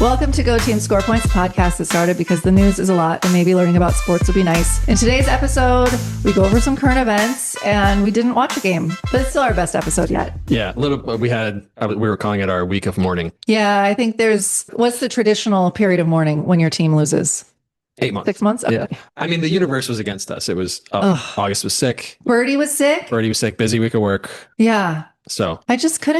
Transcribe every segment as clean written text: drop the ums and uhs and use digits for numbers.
Welcome to Go Team Score Points, podcast that started because the news is a lot and maybe learning about sports would be nice. In today's episode, we go over some current events and we didn't watch a game, but it's still our best episode yet. Yeah, we were calling it our week of mourning. Yeah, I think what's the traditional period of mourning when your team loses? 8 months. 6 months? Okay. Yeah. I mean, the universe was against us. It was, August was sick. Birdie was sick? Birdie was sick. Busy week of work. Yeah. So I just could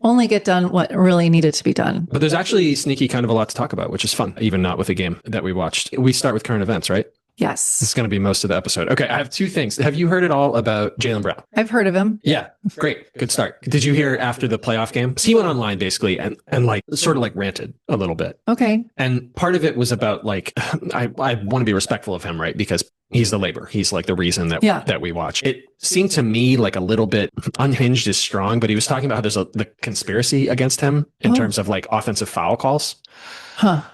only get done what really needed to be done. But there's actually sneaky kind of a lot to talk about, which is fun, even not with a game that we watched. We start with current events, right? Yes. This is going to be most of the episode. Okay, I have two things. Have you heard at all about Jaylen Brown? I've heard of him. Yeah, great. Good start. Did you hear after the playoff game? So he went online basically and like sort of like ranted a little bit. Okay. And part of it was about like, I want to be respectful of him, right? Because he's the labor. He's like the reason that we watch. It seemed to me like a little bit unhinged is strong, but he was talking about how there's the conspiracy against him in terms of like offensive foul calls,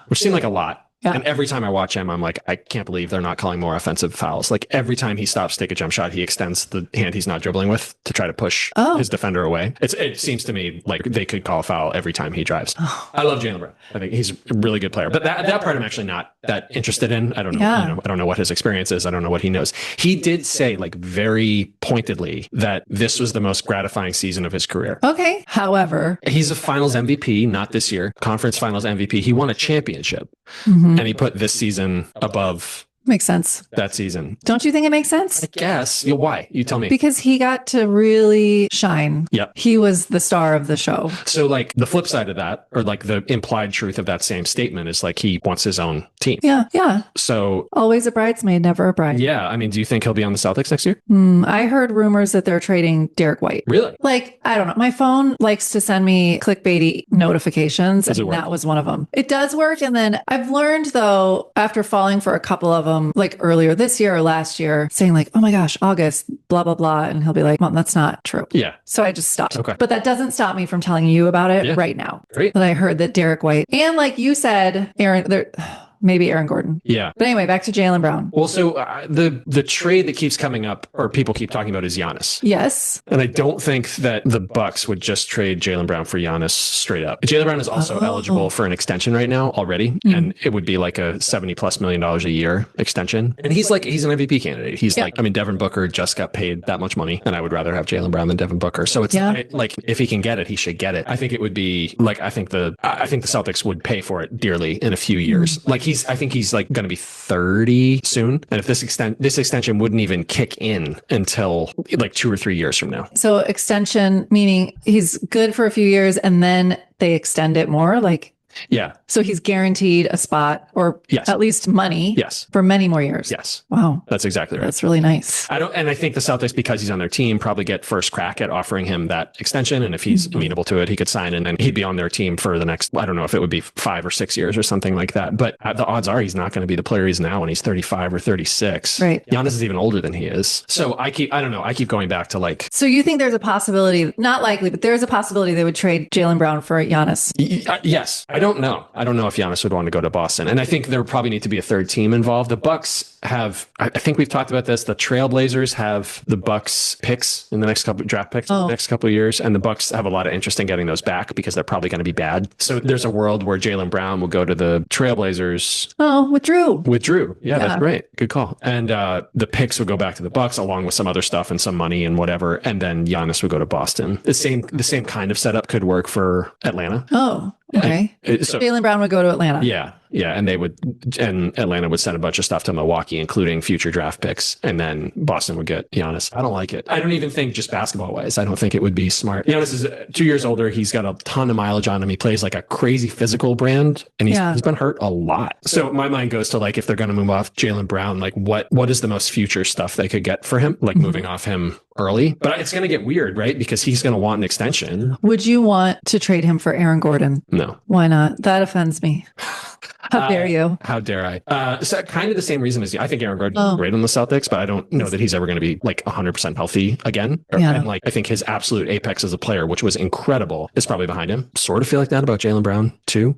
which seemed like a lot. Yeah. And every time I watch him, I'm like, I can't believe they're not calling more offensive fouls. Like every time he stops to take a jump shot, he extends the hand he's not dribbling with to try to push his defender away. It seems to me like they could call a foul every time he drives. I love Jaylen Brown. I think he's a really good player. But that part I'm actually not that interested in. I don't know. Yeah. I don't know what his experience is. I don't know what he knows. He did say like very pointedly that this was the most gratifying season of his career. Okay. However, he's a finals MVP, not this year, conference finals MVP. He won a championship. Mm-hmm. And he put this season above. Makes sense. That season. Don't you think it makes sense? I guess. Why? You tell me. Because he got to really shine. Yep. He was the star of the show. So like the flip side of that, or like the implied truth of that same statement is like he wants his own team. Yeah. Yeah. So always a bridesmaid, never a bride. Yeah. I mean, do you think he'll be on the Celtics next year? I heard rumors that they're trading Derek White. Really? Like, I don't know. My phone likes to send me clickbaity notifications. And that was one of them. It does work. And then I've learned though, after falling for a couple of them, like earlier this year or last year, saying like, oh my gosh, August, blah, blah, blah. And he'll be like, Mom, that's not true. Yeah. So I just stopped. Okay. But that doesn't stop me from telling you about it right now. Great. That I heard that Derek White and like you said, maybe Aaron Gordon. Yeah. But anyway, back to Jaylen Brown. Well, so the trade that keeps coming up or people keep talking about is Giannis. Yes. And I don't think that the Bucks would just trade Jaylen Brown for Giannis straight up. Jaylen Brown is also eligible for an extension right now already. And it would be like a $70+ million a year extension. And he's an MVP candidate. He's like, I mean, Devin Booker just got paid that much money and I would rather have Jaylen Brown than Devin Booker. So it's like, if he can get it, he should get it. I think it would be like, I think the Celtics would pay for it dearly in a few years. Like I think he's like going to be 30 soon. And if this extension wouldn't even kick in until like 2 or 3 years from now. So extension, meaning he's good for a few years and then they extend it more like. Yeah. So he's guaranteed a spot or at least money for many more years. Yes. Wow. That's exactly right. That's really nice. And I think the Celtics, because he's on their team, probably get first crack at offering him that extension. And if he's amenable to it, he could sign and then he'd be on their team for the next, I don't know if it would be 5 or 6 years or something like that. But the odds are he's not going to be the player he's now when he's 35 or 36. Right. Giannis is even older than he is. So I keep going back to like. So you think there's a possibility, not likely, but there's a possibility they would trade Jaylen Brown for Giannis? Yes. I don't know if Giannis would want to go to Boston. And I think there would probably need to be a third team involved. The Bucks have, I think we've talked about this, the Trailblazers have the Bucks picks in the next couple draft picks in the next couple of years. And the Bucks have a lot of interest in getting those back because they're probably going to be bad. So there's a world where Jaylen Brown will go to the Trailblazers. Oh, with Drew. Yeah, that's great. Good call. And the picks would go back to the Bucks along with some other stuff and some money and whatever. And then Giannis would go to Boston. The same kind of setup could work for Atlanta. Oh, okay. So Jaylen Brown would go to Atlanta. Yeah. And Atlanta would send a bunch of stuff to Milwaukee, including future draft picks. And then Boston would get Giannis. I don't like it. I don't even think just basketball wise, I don't think it would be smart. Giannis is 2 years older. He's got a ton of mileage on him. He plays like a crazy physical brand and he's been hurt a lot. So my mind goes to like, if they're going to move off Jaylen Brown, like what is the most future stuff they could get for him? Like moving off him early, but it's going to get weird, right? Because he's going to want an extension. Would you want to trade him for Aaron Gordon? No. Why not? That offends me. How dare you? How dare I? So kind of the same reason as you. I think Aaron Gordon's great on the Celtics, but I don't know that he's ever going to be like 100% healthy again. And like, I think his absolute apex as a player, which was incredible, is probably behind him. Sort of feel like that about Jaylen Brown too.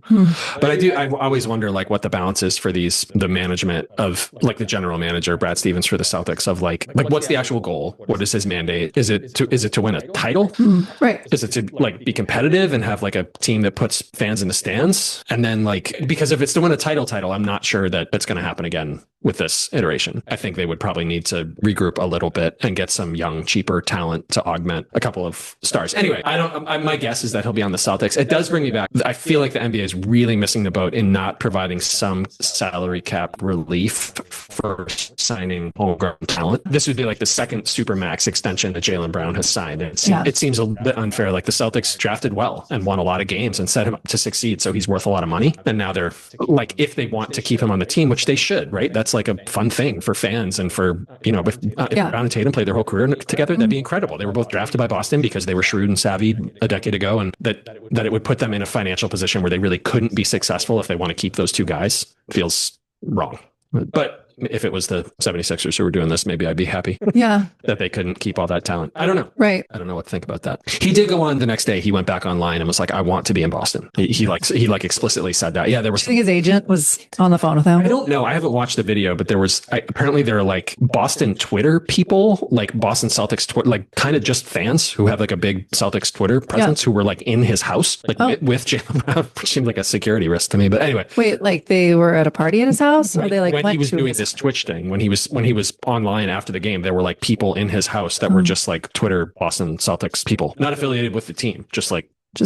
But I always wonder like what the balance is for the management of like the general manager, Brad Stevens for the Celtics, of like what's the actual goal? What is his mandate? Is it to win a title? Right. Is it to like be competitive and have like a team that puts fans in the stands? And then like, because if it's to win a title, I'm not sure that that's going to happen again with this iteration. I think they would probably need to regroup a little bit and get some young, cheaper talent to augment a couple of stars. Anyway, my guess is that he'll be on the Celtics. It does bring me back. I feel like the NBA is really missing the boat in not providing some salary cap relief for signing homegrown talent. This would be like the second supermax extension that Jaylen Brown has signed. It seems a bit unfair. Like the Celtics drafted well and won a lot of games and set him up to succeed. So he's worth a lot of money. And now they're like, if they want to keep him on the team, which they should, right? That's like a fun thing for fans and for, if Brown and Tatum played their whole career together, that'd be incredible. They were both drafted by Boston because they were shrewd and savvy a decade ago, and that it would put them in a financial position where they really couldn't be successful if they want to keep those two guys feels wrong. But if it was the 76ers who were doing this, maybe I'd be happy. Yeah. That they couldn't keep all that talent. I don't know. Right. I don't know what to think about that. He did go on the next day. He went back online and was like, I want to be in Boston. He explicitly said that. Yeah, there was. I think his agent was on the phone with him. I don't know. I haven't watched the video, but apparently there are like Boston Twitter people, like Boston Celtics, like kind of just fans who have like a big Celtics Twitter presence who were like in his house, like with Jaylen Brown, which seemed like a security risk to me. But anyway. Wait, like they were at a party at his house? Or they like when he was doing this Twitch thing, when he was online after the game, there were like people in his house that were just like Twitter Boston Celtics people, not affiliated with the team, just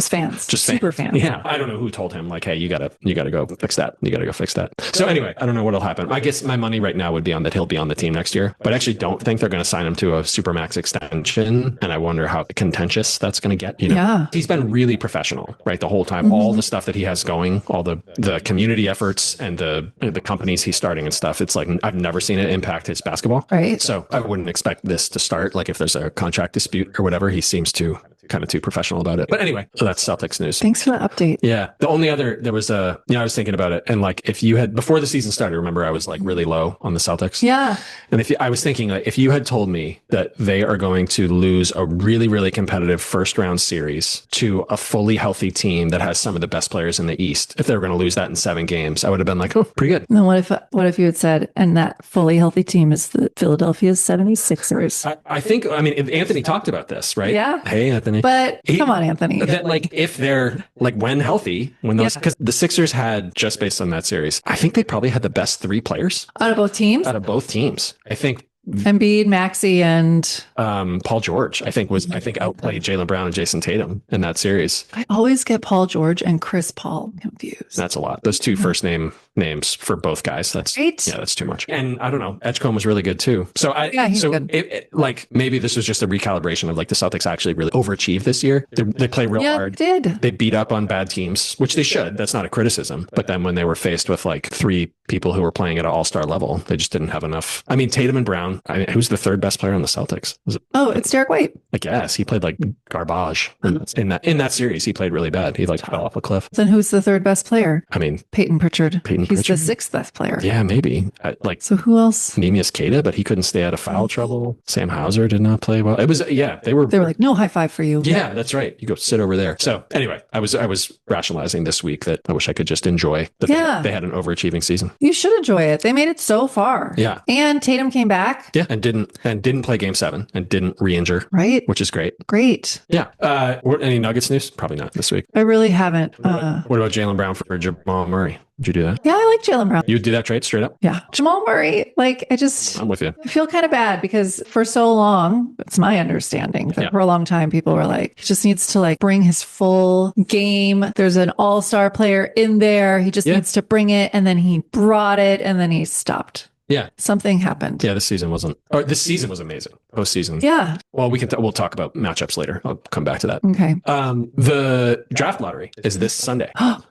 fans, super fans. Yeah, I don't know who told him like, hey, you gotta go fix that. You gotta go fix that. So anyway, I don't know what'll happen. I guess my money right now would be on that he'll be on the team next year, but I actually don't think they're going to sign him to a supermax extension, and I wonder how contentious that's going to get. He's been really professional, right, the whole time. All the stuff that he has going, all the community efforts and the companies he's starting and stuff. It's like I've never seen it impact his basketball. Right. So I wouldn't expect this to start. Like if there's a contract dispute or whatever, he seems to kind of too professional about it. But anyway, so that's Celtics news. Thanks for the update. Yeah. The only other, there was I was thinking about it. And like, if you had, before the season started, remember I was like really low on the Celtics. Yeah. And I was thinking like, if you had told me that they are going to lose a really, really competitive first round series to a fully healthy team that has some of the best players in the East, if they were going to lose that in 7 games, I would have been like, oh, pretty good. And then what if you had said, and that fully healthy team is the Philadelphia 76ers? I think, Anthony talked about this, right? Yeah. Hey, Anthony. But come on, Anthony. That like if they're like when healthy, because the Sixers had, just based on that series, I think they probably had the best 3 players out of both teams. I think Embiid, Maxey, and Paul George, I think outplayed Jaylen Brown and Jason Tatum in that series. I always get Paul George and Chris Paul confused. That's a lot. Those 2 first names for both guys. That's right. Yeah, that's too much. And I don't know. Edgecombe was really good too. So he's good. Like maybe this was just a recalibration of like the Celtics actually really overachieved this year. They play real hard. They did. They beat up on bad teams, which they should. That's not a criticism. But then when they were faced with like 3 people who were playing at an all-star level, they just didn't have enough. I mean, Tatum and Brown. Who's the 3rd best player on the Celtics? It's Derek White. I guess he played like garbage in that series. He played really bad. He like fell off a cliff. Then who's the 3rd best player? I mean, Peyton Pritchard. He's Pritchard? the 6th best player. Yeah, maybe. So who else? Nemius Queta, but he couldn't stay out of foul trouble. Sam Hauser did not play well. It was they were like, no high five for you. Yeah, that's right. You go sit over there. So anyway, I was rationalizing this week that I wish I could just enjoy that they had an overachieving season. You should enjoy it. They made it so far. Yeah. And Tatum came back. Yeah, and didn't play game 7 and didn't re-injure. Right. Which is great. Great. Yeah. Any Nuggets news? Probably not this week. I really haven't. What about Jaylen Brown for Jamal Murray? Would you do that? Yeah, I like Jaylen Brown. You would do that trade straight up? Yeah. Jamal Murray, I'm with you. I feel kind of bad because for so long, it's my understanding that for a long time, people were like, he just needs to like bring his full game. There's an all-star player in there. He just needs to bring it. And then he brought it and then he stopped. Yeah. Something happened. Yeah, this season was amazing. Postseason. Yeah. Well, we'll talk about matchups later. I'll come back to that. Okay. The draft lottery is this Sunday.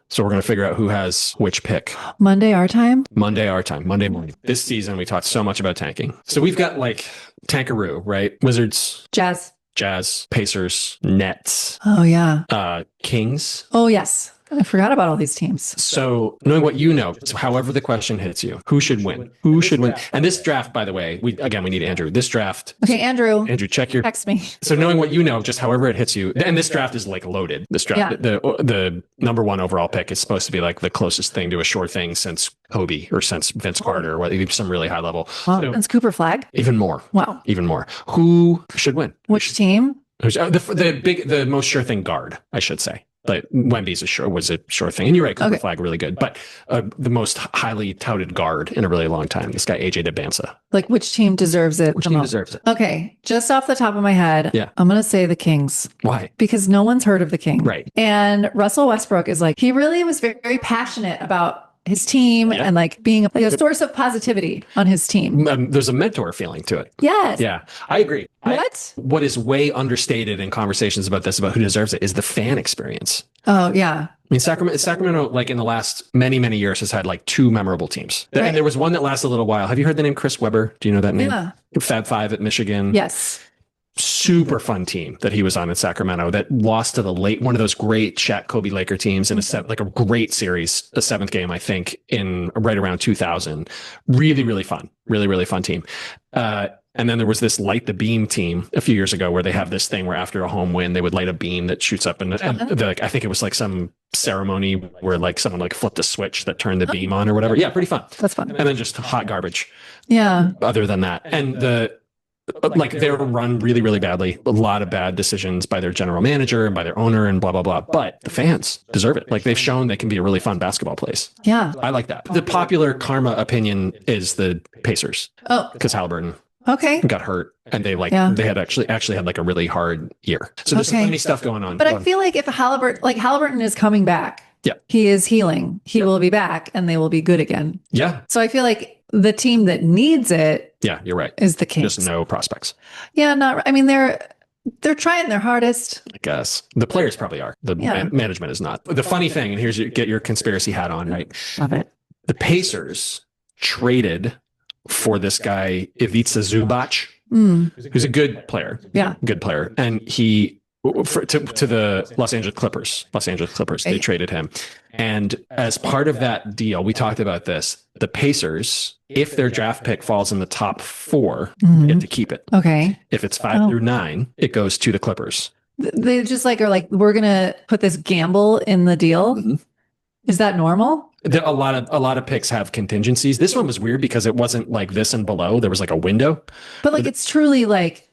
So we're going to figure out who has which pick. Monday our time, Monday morning. This season, we talked so much about tanking. So we've got like Tankaroo, right? Wizards. Jazz, Pacers, Nets. Oh, yeah. Kings. Oh, yes. I forgot about all these teams. So knowing what you know, so however the question hits you, who should win? Who should win? And this draft, by the way, we need Andrew. This draft. Okay, Andrew, check your text me. So knowing what you know, just however it hits you, and this draft is like loaded. This draft, the number 1 overall pick is supposed to be like the closest thing to a sure thing since Kobe or since Vince Carter, or some really high level. Since Cooper Flag? Even more. Wow. Even more. Who should win? Which team? The most sure thing guard, I should say. But Wemby's was a sure thing. And you're right, Cooper Flag, really good. But the most highly touted guard in a really long time, this guy, AJ DeBanza. Like, which team deserves it? Which team deserves it? Okay, just off the top of my head, I'm going to say the Kings. Why? Because no one's heard of the Kings. Right. And Russell Westbrook is like, he really was very, very passionate about his team and like being a source of positivity on his team. There's a mentor feeling to it. Yes. Yeah, I agree. What is way understated in conversations about this, about who deserves it, is the fan experience. Oh, yeah. I mean, Sacramento, like in the last many, many years, has had like 2 memorable teams. Right. And there was one that lasted a little while. Have you heard the name Chris Webber? Do you know that name? Yeah. Fab Five at Michigan. Yes. Super fun team that he was on in Sacramento that lost to one of those great Shaq Kobe Laker teams in a great series, a 7th game, I think, in right around 2000. Really, really fun. Really, really fun team. And then there was this Light the Beam team a few years ago where they have this thing where after a home win, they would light a beam that shoots up. And I think it was like some ceremony where like someone like flipped a switch that turned the beam on or whatever. Yeah, pretty fun. That's fun. And then just hot garbage. Yeah. Other than that. And they were run really, really badly. A lot of bad decisions by their general manager and by their owner and blah, blah, blah. But the fans deserve it. Like, they've shown they can be a really fun basketball place. Yeah. I like that. The popular karma opinion is the Pacers. Oh. Because Halliburton got hurt and they had actually had like a really hard year. So there's so many stuff going on. But I feel like if Halliburton is coming back, he is healing. He will be back and they will be good again. Yeah. So I feel like the team that needs it, you're right, is the Kings. Just no prospects. Yeah, they're trying their hardest. I guess the players probably are. The management is not. The funny thing, and get your conspiracy hat on, right? Love it. The Pacers traded for this guy Ivica Zubac, who's a good player. Yeah, good player, and he. To the Los Angeles Clippers, they traded him. And as part of that deal, we talked about this, the Pacers, if their draft pick falls in the top 4, get to keep it. Okay. If it's 5 through 9, it goes to the Clippers. They just are like, we're going to put this gamble in the deal. Mm-hmm. Is that normal? A lot of picks have contingencies. This one was weird because it wasn't like this and below. There was like a window. But it's truly like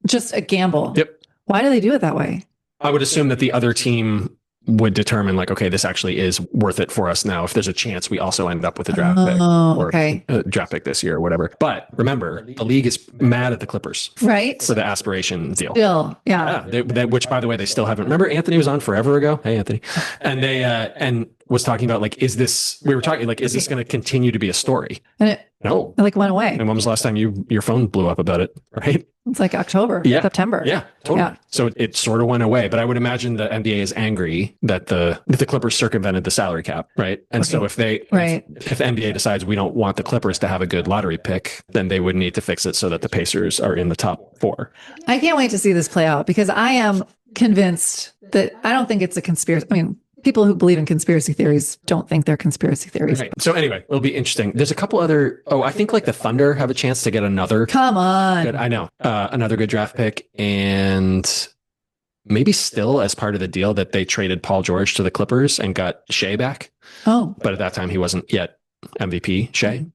just a gamble. Yep. Why do they do it that way? I would assume that the other team would determine like, okay, this actually is worth it for us now. If there's a chance we also end up with a draft pick or a draft pick this year or whatever. But remember, the league is mad at the Clippers, right? For the aspiration deal. Still, yeah. Which, by the way, they still haven't. Remember, Anthony was on forever ago. Hey, Anthony, and they and was talking about like, is this? We were talking like, is this going to continue to be a story? And it went away. And when was the last time your phone blew up about it? Right. It's like October, September. Yeah, totally. Yeah. So it sort of went away, but I would imagine the NBA is angry that the Clippers circumvented the salary cap, right? And so if the NBA decides we don't want the Clippers to have a good lottery pick, then they would need to fix it so that the Pacers are in the top 4. I can't wait to see this play out because I am convinced that I don't think it's a conspiracy. I mean, people who believe in conspiracy theories don't think they're conspiracy theories. Right. So anyway, it'll be interesting. There's a couple other. I think like the Thunder have a chance to get another. Come on. Good, I know. Another good draft pick, and maybe still as part of the deal that they traded Paul George to the Clippers and got Shea back. Oh, but at that time he wasn't yet MVP Shea.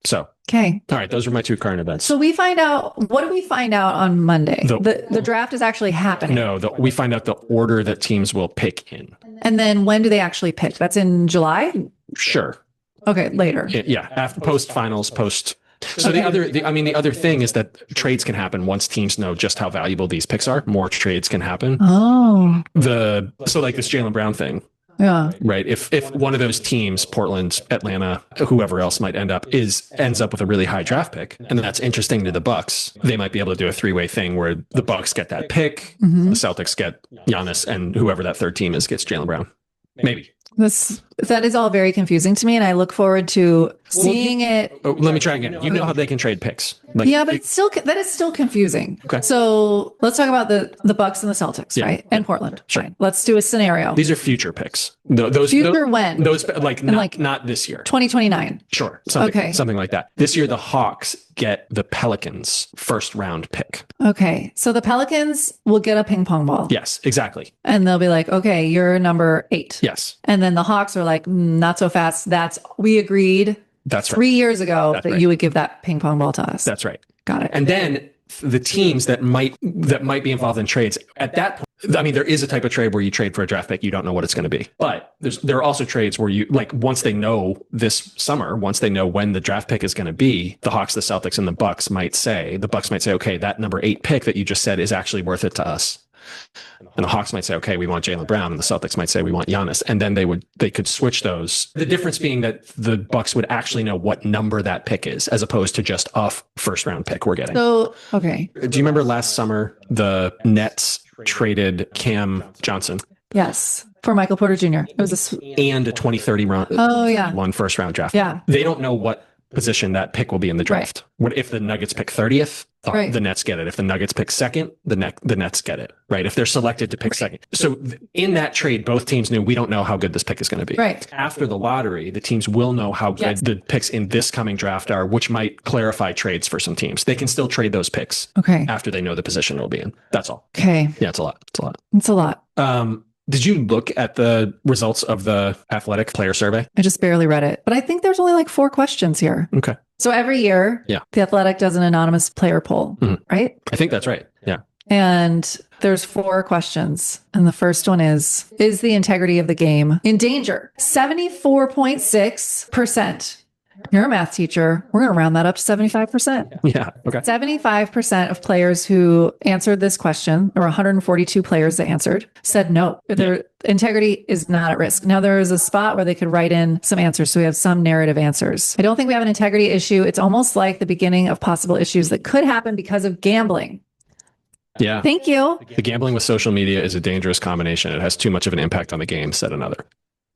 So okay. All right. Those are my 2 current events. So we find out. What do we find out on Monday? The draft is actually happening. No, we find out the order that teams will pick in. And then when do they actually pick? That's in July? Sure. Okay, later. Yeah, after post-finals, So the other thing is that trades can happen once teams know just how valuable these picks are. More trades can happen. Oh. So like this Jaylen Brown thing. Yeah. Right. If one of those teams, Portland, Atlanta, whoever else might ends up with a really high draft pick, and that's interesting to the Bucks, they might be able to do a 3-way thing where the Bucks get that pick, the Celtics get Giannis, and whoever that third team is gets Jaylen Brown. Maybe. That is all very confusing to me, and I look forward to seeing it. Let me try again. You know how they can trade picks. But that is still confusing. Okay. So let's talk about the Bucks and the Celtics, right? And Portland. Sure. Fine. Let's do a scenario. These are future picks. When? Those not this year. 2029. Sure. Something like that. This year, the Hawks get the Pelicans' first round pick. Okay. So the Pelicans will get a ping pong ball. Yes, exactly. And they'll be like, okay, you're number 8. Yes. And then the Hawks are like, not so fast. We agreed. That's right. 3 years ago that you would give that ping pong ball to us. That's right. Got it. And then the teams that might be involved in trades at that point, I mean, there is a type of trade where you trade for a draft pick, you don't know what it's going to be. But there are also trades where you, like, once they know this summer, once they know when the draft pick is going to be, the Hawks, the Celtics, and the Bucks might say, okay, that number 8 pick that you just said is actually worth it to us. And the Hawks might say, okay, we want Jaylen Brown, and the Celtics might say we want Giannis, and then they could switch those. The difference being that the Bucks would actually know what number that pick is, as opposed to just a first round pick we're getting. So, okay. Do you remember last summer the Nets traded Cam Johnson? Yes, for Michael Porter Jr. It was and a 2030 round. Oh yeah, one first round draft. Yeah, they don't know what position that pick will be in the draft. Right. What if the Nuggets pick 30th? The Nets get it. If the Nuggets pick second, the Nets get it. Right. If they're selected to pick second. So in that trade, both teams knew we don't know how good this pick is going to be. Right. After the lottery, the teams will know how good the picks in this coming draft are, which might clarify trades for some teams. They can still trade those picks. Okay. After they know the position it'll be in. That's all. Okay. Yeah, it's a lot. It's a lot. Did you look at the results of the Athletic player survey? I just barely read it, but I think there's only like 4 questions here. Okay. So every year, the Athletic does an anonymous player poll, right? I think that's right. Yeah. And there's 4 questions. And the first one is the integrity of the game in danger? 74.6%. You're a math teacher. We're going to round that up to 75%. Yeah. Okay. 75% of players who answered this question, there were 142 players that answered, said no. Their integrity is not at risk. Now, there is a spot where they could write in some answers. So we have some narrative answers. I don't think we have an integrity issue. It's almost like the beginning of possible issues that could happen because of gambling. Yeah. Thank you. The gambling with social media is a dangerous combination. It has too much of an impact on the game, said another.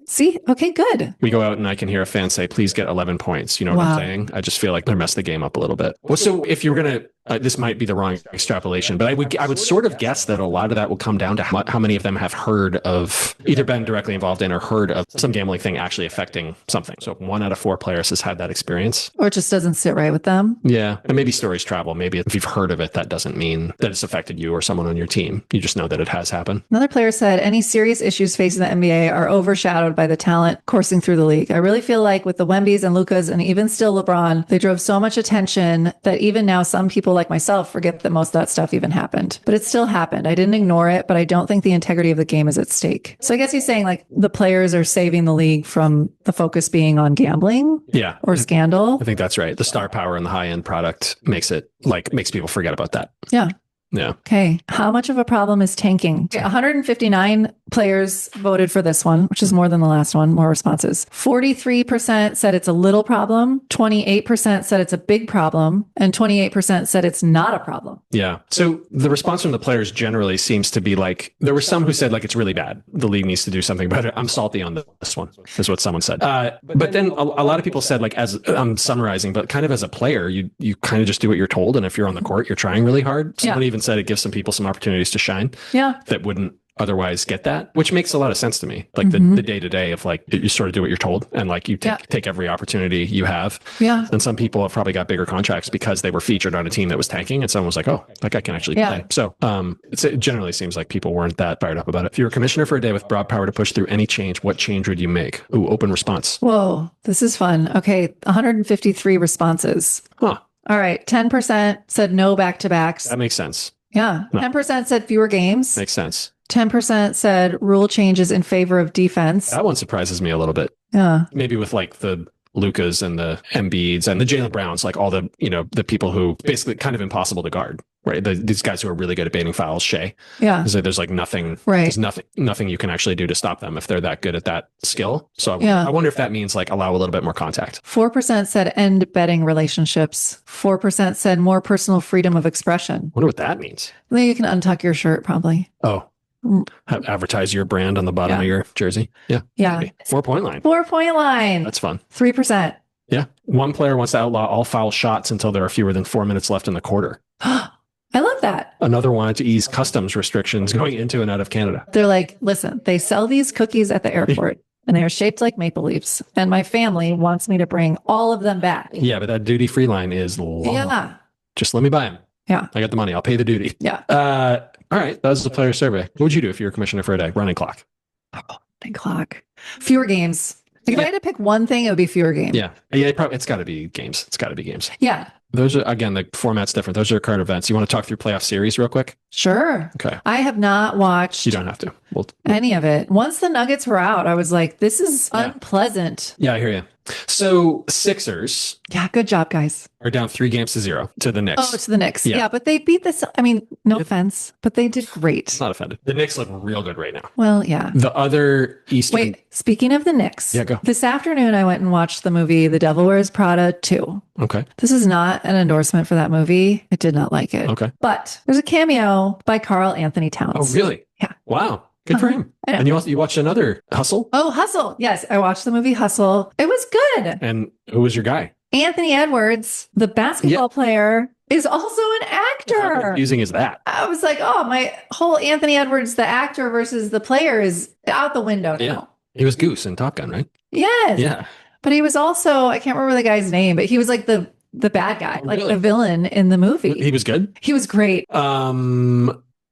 See? Okay, good. We go out and I can hear a fan say, please get 11 points. You know what I'm saying? I just feel like they're messed the game up a little bit. Well, so if you're going to, this might be the wrong extrapolation, but I would sort of guess that a lot of that will come down to how many of them have heard of, either been directly involved in or heard of some gambling thing actually affecting something. So 1 out of 4 players has had that experience. Or it just doesn't sit right with them. Yeah. And maybe stories travel. Maybe if you've heard of it, that doesn't mean that it's affected you or someone on your team. You just know that it has happened. Another player said, any serious issues facing the NBA are overshadowed by the talent coursing through the league. I really feel like with the Wembys and Lucas and even still LeBron, they drove so much attention that even now some people like myself forget that most of that stuff even happened. But it still happened. I didn't ignore it, but I don't think the integrity of the game is at stake. So I guess he's saying like the players are saving the league from the focus being on gambling or scandal. I think that's right. The star power and the high end product makes people forget about that. Yeah. Yeah. Okay. How much of a problem is tanking? 159 players voted for this one, which is more than the last one, more responses. 43% said it's a little problem. 28% said it's a big problem. And 28% said it's not a problem. Yeah. So the response from the players generally seems to be like, there were some who said like, it's really bad. The league needs to do something about it. I'm salty on this one, is what someone said. But then a lot of people said, like, as I'm summarizing, but kind of as a player, you kind of just do what you're told. And if you're on the court, you're trying really hard. Someone even said it gives some people some opportunities to shine that wouldn't otherwise get that, which makes a lot of sense to me. Like the day-to-day of like, you sort of do what you're told and like you take every opportunity you have. Yeah. And some people have probably got bigger contracts because they were featured on a team that was tanking and someone was like, oh, that guy can actually play. So it generally seems like people weren't that fired up about it. If you were a commissioner for a day with broad power to push through any change, what change would you make? Ooh, open response. Whoa, this is fun. Okay. 153 responses. Huh. All right. 10% said no back-to-backs. That makes sense. Yeah. No. 10% said fewer games. Makes sense. 10% said rule changes in favor of defense. That one surprises me a little bit. Yeah. Maybe with like the Lucas and the Embiids and the Jaylen Browns, like all the, the people who basically kind of impossible to guard, right? These guys who are really good at baiting fouls, Shea. Yeah. So there's like nothing, there's nothing you can actually do to stop them if they're that good at that skill. So I wonder if that means like allow a little bit more contact. 4% said end betting relationships. 4% said more personal freedom of expression. I wonder what that means. Then you can untuck your shirt probably. Oh. Advertise your brand on the bottom of your jersey. Yeah. Yeah. Maybe. 4-point line. 4-point line. That's fun. 3%. Yeah. One player wants to outlaw all foul shots until there are fewer than 4 minutes left in the quarter. I love that. Another wanted to ease customs restrictions going into and out of Canada. They're like, listen, they sell these cookies at the airport and they are shaped like maple leaves. And my family wants me to bring all of them back. Yeah, but that duty-free line is long. Yeah. Just let me buy them. Yeah. I got the money. I'll pay the duty. Yeah. All right. That was the player survey. What would you do if you were commissioner for a day? Running clock. Running clock. Fewer games. Like if I had to pick one thing, it would be fewer games. Yeah. Yeah. It's got to be games. It's got to be games. Yeah. Those are, again, the format's different. Those are current events. You want to talk through playoff series real quick? Sure. Okay. I have not watched You don't have to. any of it. Once the Nuggets were out, I was like, this is unpleasant. Yeah, I hear you. So Sixers. Yeah, good job, guys. Are down 3-0 to the Knicks. Oh, to the Knicks. Yeah, but they beat this. I mean, no offense, but they did great. Not offended. The Knicks look real good right now. Well, yeah. The other Eastern. Wait, speaking of the Knicks. Yeah, go. This afternoon, I went and watched the movie The Devil Wears Prada 2. Okay. This is not an endorsement for that movie. I did not like it. Okay. But there's a cameo by Carl Anthony Towns. Oh, really? Yeah. Wow. Good for him. And you watched another Hustle? Oh, Hustle. Yes, I watched the movie Hustle. It was good. And who was your guy? Anthony Edwards, the basketball player, is also an actor. How confusing is that? I was like, oh, my whole Anthony Edwards, the actor versus the player, is out the window now. Yeah. He was Goose in Top Gun, right? Yes. Yeah. But he was also, I can't remember the guy's name, but he was like the bad guy, like the villain in the movie. He was good? He was great.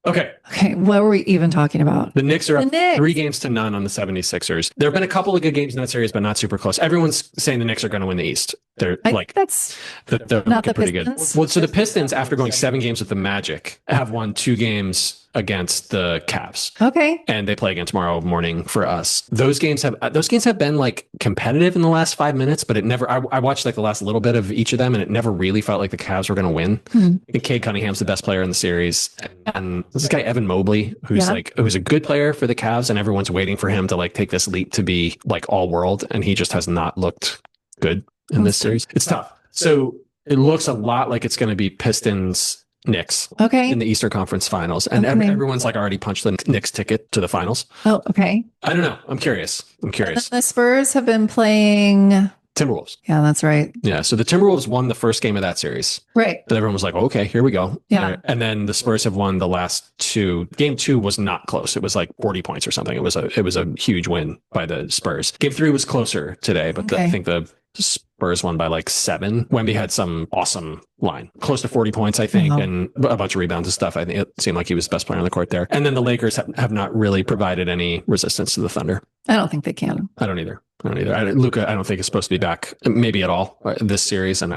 Okay. Okay. What were we even talking about? The Knicks are up 3-0 on the 76ers. There have been a couple of good games in that series, but not super close. Everyone's saying the Knicks are going to win the East. They're they're not the pretty Pistons. good. Well, so the Pistons, after going 7 games with the Magic, have won 2 games against the Cavs. Okay. And they play again tomorrow morning for us. Those games have been like competitive in the last 5 minutes, but it never, I watched like the last little bit of each of them and it never really felt like the Cavs were going to win. I think Cade Cunningham's the best player in the series. And this guy, Evan Mobley, who's a good player for the Cavs and everyone's waiting for him to like take this leap to be like all world. And he just has not looked good in this series. It's tough. So it looks a lot like it's going to be Pistons Knicks in the Eastern Conference Finals. And everyone's like already punched the Knicks ticket to the finals. Oh, okay. I don't know. I'm curious. The Spurs have been playing Timberwolves. Yeah, that's right. Yeah. So the Timberwolves won the first game of that series. Right. And everyone was like, okay, here we go. Yeah. And then the Spurs have won the last 2. Game 2 was not close. It was like 40 points or something. It was a huge win by the Spurs. Game 3 was closer today, but I think the Spurs won by like 7. Wemby had some awesome line, close to 40 points, I think, and a bunch of rebounds and stuff. I think it seemed like he was the best player on the court there. And then the Lakers have not really provided any resistance to the Thunder. I don't think they can. I don't either. Luka, I don't think is supposed to be back maybe at all this series. And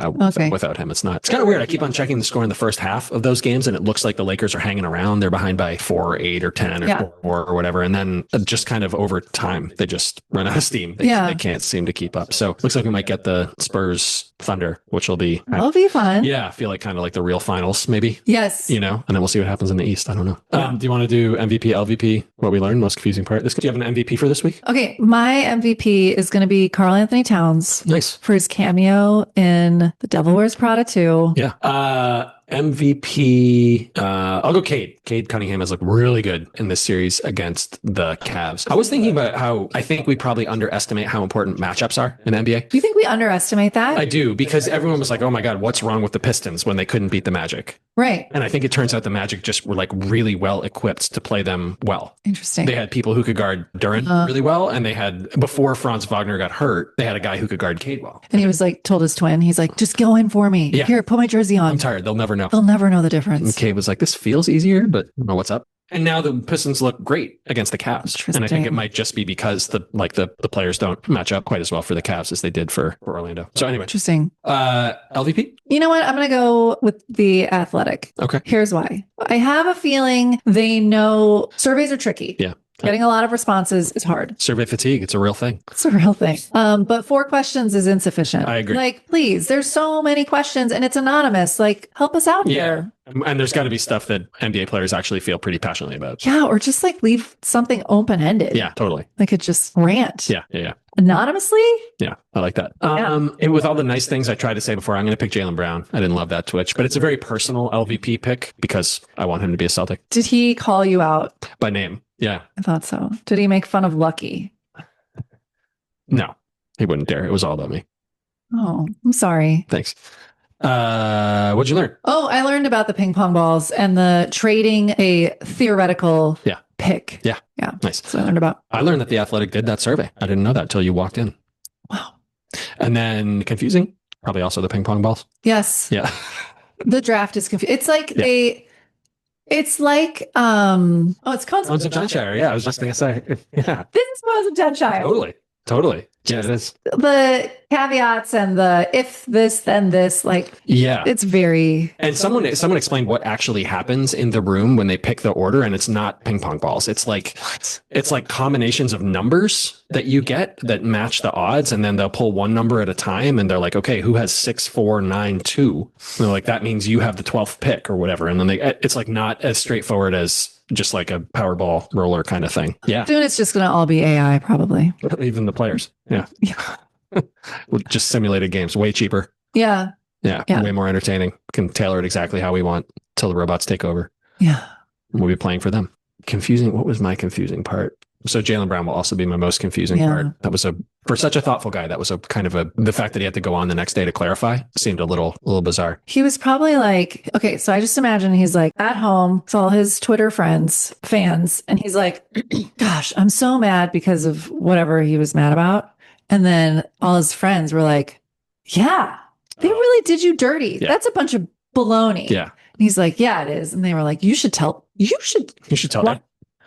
without him, it's not. It's kind of weird. I keep on checking the score in the first half of those games and it looks like the Lakers are hanging around. They're behind by 4 or 8 or 10 or 4 or whatever. And then just kind of over time, they just run out of steam. They can't seem to keep up. So looks like we might get the Spurs Thunder, which will be fun. Yeah. I feel like kind of like the real finals, maybe. Yes. And then we'll see what happens in the East. I don't know. Do you want to do MVP, LVP? What we learned? Most confusing part. Do you have an MVP for this week? Okay. My MVP is going to be Carl Anthony Towns. Nice. For his cameo in The Devil Wears Prada 2. Yeah. MVP, I'll go Cade. Cade Cunningham has looked really good in this series against the Cavs. I was thinking about how I think we probably underestimate how important matchups are in the NBA. Do you think we underestimate that? I do, because everyone was like, oh my God, what's wrong with the Pistons when they couldn't beat the Magic? Right. And I think it turns out the Magic just were like really well equipped to play them well. Interesting. They had people who could guard Durant really well. And they had, before Franz Wagner got hurt, they had a guy who could guard Cade well. And he was like, told his twin, he's like, just go in for me. Yeah. Here, put my jersey on. I'm tired. They'll never know. They'll never know the difference. And Cade was like, this feels easier, but I don't know what's up. And now the Pistons look great against the Cavs. And I think it might just be because the players don't match up quite as well for the Cavs as they did for Orlando. So anyway. Interesting. LVP? You know what? I'm going to go with the Athletic. Okay. Here's why. I have a feeling they know surveys are tricky. Yeah. Getting a lot of responses is hard. Survey fatigue. It's a real thing. It's a real thing. But 4 questions is insufficient. I agree. Like, please, there's so many questions and it's anonymous. Like, help us out here. And there's got to be stuff that NBA players actually feel pretty passionately about. Yeah. Or just like leave something open-ended. Yeah, totally. They could just rant. Yeah. Anonymously? Yeah, I like that. And with all the nice things I tried to say before, I'm going to pick Jaylen Brown. I didn't love that twitch, but it's a very personal LVP pick because I want him to be a Celtic. Did he call you out? By name. Yeah. I thought so. Did he make fun of Lucky? No, he wouldn't dare. It was all about me. Oh, I'm sorry. Thanks. What'd you learn? Oh, I learned about the ping pong balls and the trading a theoretical pick. Yeah. Yeah. Nice. So I learned that The Athletic did that survey. I didn't know that until you walked in. Wow. And then confusing, probably also the ping pong balls. Yes. Yeah. The draft is confusing. It's like it's like it's Conspiracies of Denshire. Yeah, I was just gonna say. Yeah. This is Conspiracies of Denshire. Totally. Yeah, it is. The caveats and the if this, then this, it's very. And someone explained what actually happens in the room when they pick the order, and it's not ping pong balls. It's like combinations of numbers that you get that match the odds, and then they'll pull one number at a time, and they're like, okay, who has 6, 4, 9, 2? And they're like, that means you have the 12th pick or whatever. And then it's like not as straightforward as just like a Powerball roller kind of thing. Yeah. Soon it's just going to all be AI, probably. Even the players. Yeah. With just simulated games, way cheaper. Yeah. Way more entertaining. Can tailor it exactly how we want till the robots take over. Yeah. And we'll be playing for them. Confusing. What was my confusing part? So Jaylen Brown will also be my most confusing part. That was for such a thoughtful guy, that was the fact that he had to go on the next day to clarify seemed a little bizarre. He was probably like, okay, so I just imagine he's like at home with all his Twitter fans, and he's like, gosh, I'm so mad because of whatever he was mad about. And then all his friends were like, yeah, they really did you dirty. Yeah. That's a bunch of baloney. Yeah. And he's like, yeah, it is. And they were like, you should tell them.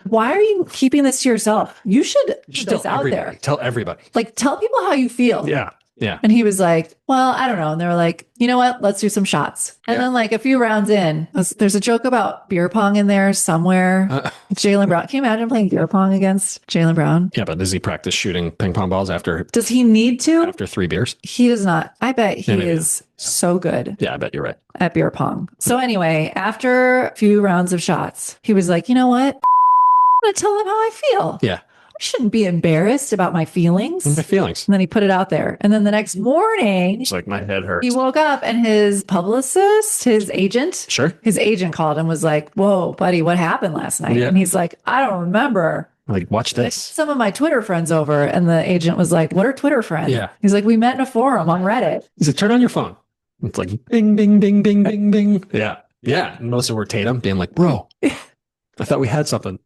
Why are you keeping this to yourself? You should put this out there. Tell everybody. Like, tell people how you feel. Yeah. Yeah. And he was like, well, I don't know. And they were like, you know what? Let's do some shots. And then like a few rounds in, there's a joke about beer pong in there somewhere. Jaylen Brown. Can you imagine playing beer pong against Jaylen Brown? Yeah, but does he practice shooting ping pong balls after? Does he need to? After 3 beers? He does not. I bet he is so good. Yeah, I bet you're right. At beer pong. So anyway, after a few rounds of shots, he was like, you know what? I'm going to tell them how I feel. Yeah. I shouldn't be embarrassed about my feelings. And then he put it out there. And then the next morning, it's like my head hurts. He woke up and his publicist, his agent, his agent called and was like, whoa, buddy, what happened last night? Yeah. And he's like, I don't remember. Like, watch this. Some of my Twitter friends over. And the agent was like, what are Twitter friends? Yeah. He's like, we met in a forum on Reddit. He said, turn on your phone. It's like, bing, bing, bing, bing, bing, bing. Yeah. Yeah. And most of were Tatum being like, bro, I thought we had something.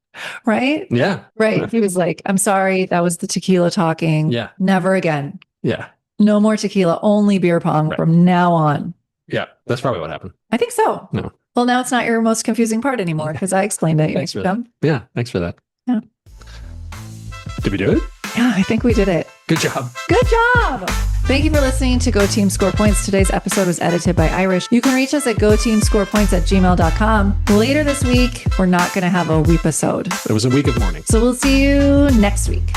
Right? Yeah. Right. He was like, I'm sorry. That was the tequila talking. Yeah. Never again. Yeah. No more tequila, only beer pong from now on. Yeah. That's probably what happened. I think so. No. Well, now it's not your most confusing part anymore because I explained it. Thanks for that. Yeah. Thanks for that. Yeah. Did we do it? Yeah, I think we did it. Good job. Good job. Thank you for listening to Go Team Score Points. Today's episode was edited by Irish. You can reach us at goteamscorepoints@gmail.com. Later this week, we're not going to have a weep-isode. It was a week of mourning. So we'll see you next week.